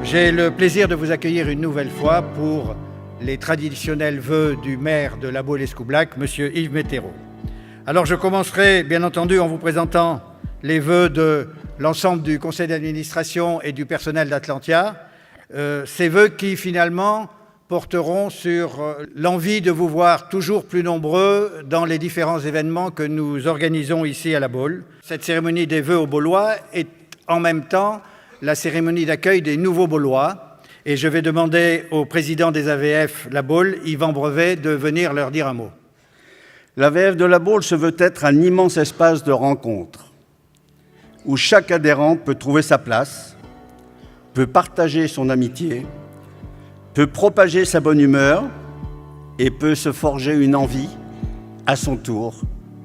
J'ai le plaisir de vous accueillir une nouvelle fois pour les traditionnels vœux du maire de La Baule-Escoublac, M. Yves Metteiro. Alors je commencerai bien entendu en vous présentant les vœux de l'ensemble du conseil d'administration et du personnel d'Atlantia, ces vœux qui finalement porteront sur l'envie de vous voir toujours plus nombreux dans les différents événements que nous organisons ici à La Baule. Cette cérémonie des vœux aux Baulois est en même temps la cérémonie d'accueil des nouveaux Baulois. Et je vais demander au président des AVF La Baule, Yvan Brevet, de venir leur dire un mot. L'AVF de La Baule se veut être un immense espace de rencontre où chaque adhérent peut trouver sa place, peut partager son amitié, peut propager sa bonne humeur et peut se forger une envie, à son tour,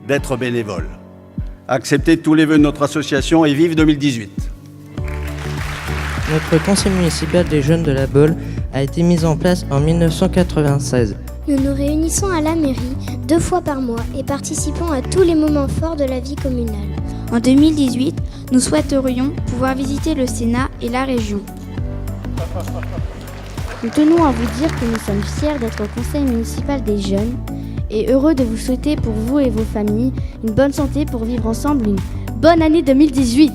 d'être bénévole. Acceptez tous les vœux de notre association et vive 2018. Notre conseil municipal des jeunes de La Baule a été mis en place en 1996. Nous nous réunissons à la mairie 2 fois par mois et participons à tous les moments forts de la vie communale. En 2018, nous souhaiterions pouvoir visiter le Sénat et la région. Nous tenons à vous dire que nous sommes fiers d'être au conseil municipal des jeunes et heureux de vous souhaiter pour vous et vos familles une bonne santé pour vivre ensemble une bonne année 2018.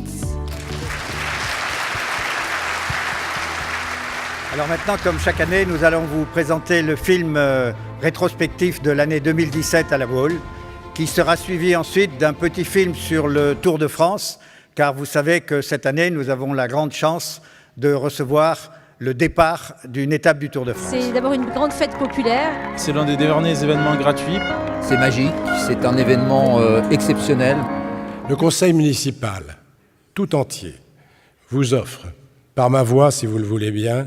Alors maintenant, comme chaque année, nous allons vous présenter le film rétrospectif de l'année 2017 à La Baule, qui sera suivi ensuite d'un petit film sur le Tour de France, car vous savez que cette année, nous avons la grande chance de recevoir le départ d'une étape du Tour de France. C'est d'abord une grande fête populaire. C'est l'un des derniers événements gratuits. C'est magique, c'est un événement exceptionnel. Le conseil municipal, tout entier, vous offre, par ma voix si vous le voulez bien,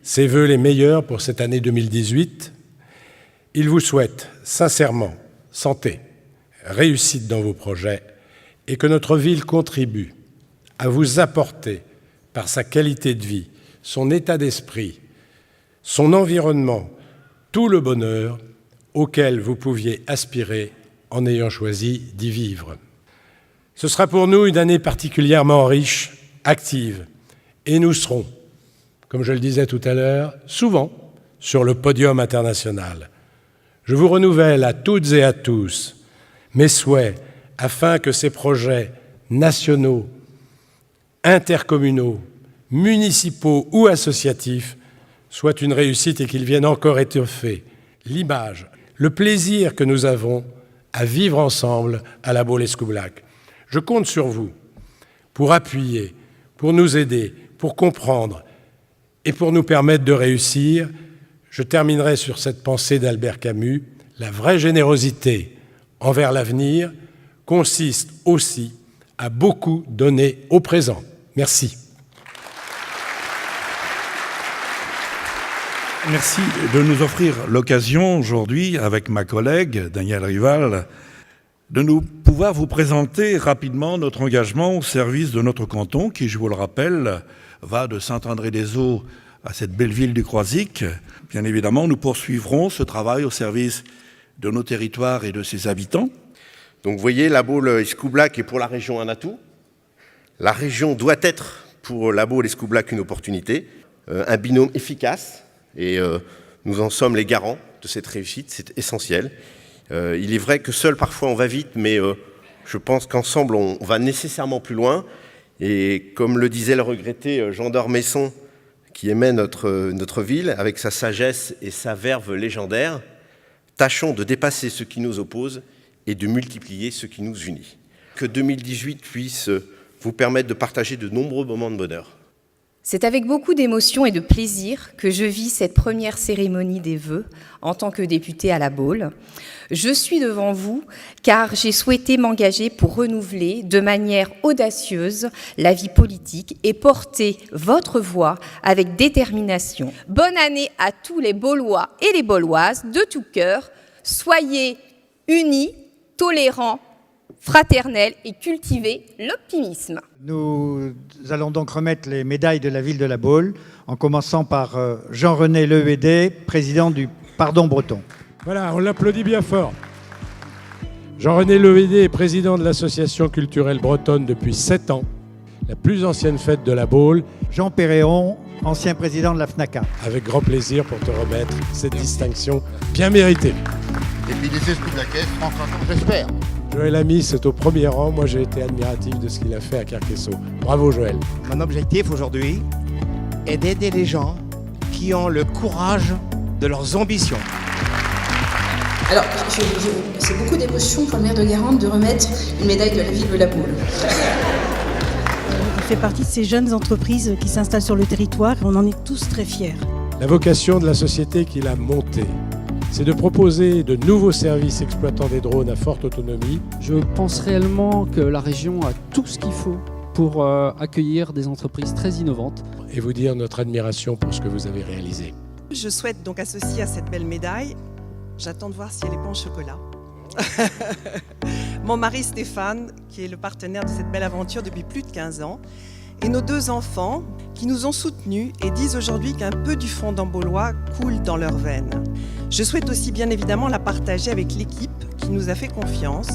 ses vœux les meilleurs pour cette année 2018. Il vous souhaite sincèrement santé, réussite dans vos projets et que notre ville contribue à vous apporter, par sa qualité de vie, son état d'esprit, son environnement, tout le bonheur auquel vous pouviez aspirer en ayant choisi d'y vivre. Ce sera pour nous une année particulièrement riche, active, et nous serons, comme je le disais tout à l'heure, souvent sur le podium international. Je vous renouvelle à toutes et à tous mes souhaits afin que ces projets nationaux, intercommunaux, municipaux ou associatifs soient une réussite et qu'ils viennent encore étoffer l'image, le plaisir que nous avons à vivre ensemble à La Baule-Escoublac. Je compte sur vous pour appuyer, pour nous aider, pour comprendre et pour nous permettre de réussir. Je terminerai sur cette pensée d'Albert Camus. La vraie générosité envers l'avenir consiste aussi à beaucoup donner au présent. Merci. Merci de nous offrir l'occasion aujourd'hui, avec ma collègue Danielle Rival, de nous pouvoir vous présenter rapidement notre engagement au service de notre canton, qui, je vous le rappelle, va de Saint-André-des-Eaux à cette belle ville du Croisic. Bien évidemment, nous poursuivrons ce travail au service de nos territoires et de ses habitants. Donc vous voyez, La Baule-Escoublac est pour la région un atout. La région doit être pour La Baule-Escoublac une opportunité, un binôme efficace. Et nous en sommes les garants de cette réussite, c'est essentiel. Il est vrai que seul, parfois, on va vite, mais je pense qu'ensemble, on va nécessairement plus loin. Et comme le disait le regretté Jean d'Ormesson, qui aimait notre ville, avec sa sagesse et sa verve légendaire, tâchons de dépasser ce qui nous oppose et de multiplier ce qui nous unit. Que 2018 puisse vous permettre de partager de nombreux moments de bonheur. C'est avec beaucoup d'émotion et de plaisir que je vis cette première cérémonie des vœux en tant que députée à La Baule. Je suis devant vous car j'ai souhaité m'engager pour renouveler de manière audacieuse la vie politique et porter votre voix avec détermination. Bonne année à tous les Baulois et les Bauloises de tout cœur. Soyez unis, tolérants, fraternel et cultiver l'optimisme. Nous allons donc remettre les médailles de la ville de La Baule, en commençant par Jean-René Lehédé, président du Pardon Breton. Voilà, on l'applaudit bien fort. Jean-René Lehédé est président de l'association culturelle bretonne depuis 7 ans. la plus ancienne fête de la Baule. Jean Péréon, ancien président de la FNACA. Avec grand plaisir pour te remettre cette distinction bien méritée. Et puis les Escoublaquais, 30 ans, j'espère. Joël Ami, c'est au premier rang. Moi, j'ai été admiratif de ce qu'il a fait à Carquesso. Bravo, Joël. Mon objectif aujourd'hui est d'aider les gens qui ont le courage de leurs ambitions. Alors, c'est beaucoup d'émotion pour le maire de Guérande de remettre une médaille de la ville de la Baule. Il fait partie de ces jeunes entreprises qui s'installent sur le territoire et on en est tous très fiers. La vocation de la société qu'il a montée, c'est de proposer de nouveaux services exploitant des drones à forte autonomie. Je pense réellement que la région a tout ce qu'il faut pour accueillir des entreprises très innovantes. Et vous dire notre admiration pour ce que vous avez réalisé. Je souhaite donc associer à cette belle médaille, j'attends de voir si elle n'est pas en chocolat, mon mari Stéphane, qui est le partenaire de cette belle aventure depuis plus de 15 ans, et nos 2 enfants qui nous ont soutenus et disent aujourd'hui qu'un peu du fondant baulois coule dans leurs veines. Je souhaite aussi bien évidemment la partager avec l'équipe qui nous a fait confiance.